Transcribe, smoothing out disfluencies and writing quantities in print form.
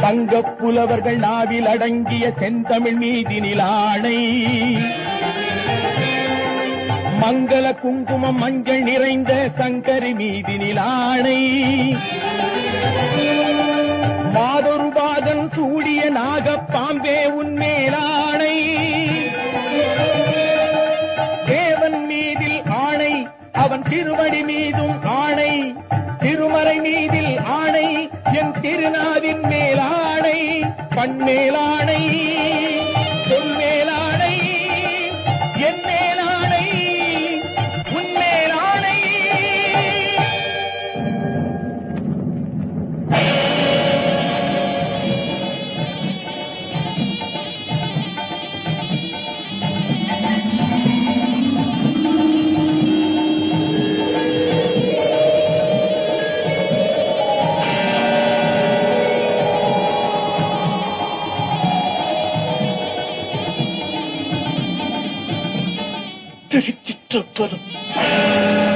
சங்கப் புலவர்கள் நாவில் அடங்கிய செந்தமிழ் மீதினில் ஆணை. மங்கள குங்குமம் மஞ்சள் நிறைந்த சங்கரி மீதினில் ஆணை. மாதொரு பாகன் சூடிய நாகப்பாம்பே உன்மேலாணை. தேவன் மீதில் ஆணை, அவன் திருவடி மீதும் ஆணை. திருமறை மீதில் ஆணை, என் திருநாவின் மேலாணை. பண்மேலாணை, பொன்மேலாணை, என் மேலாணை, உன்மேலாணை. திருச்சிற்றம்பலம்.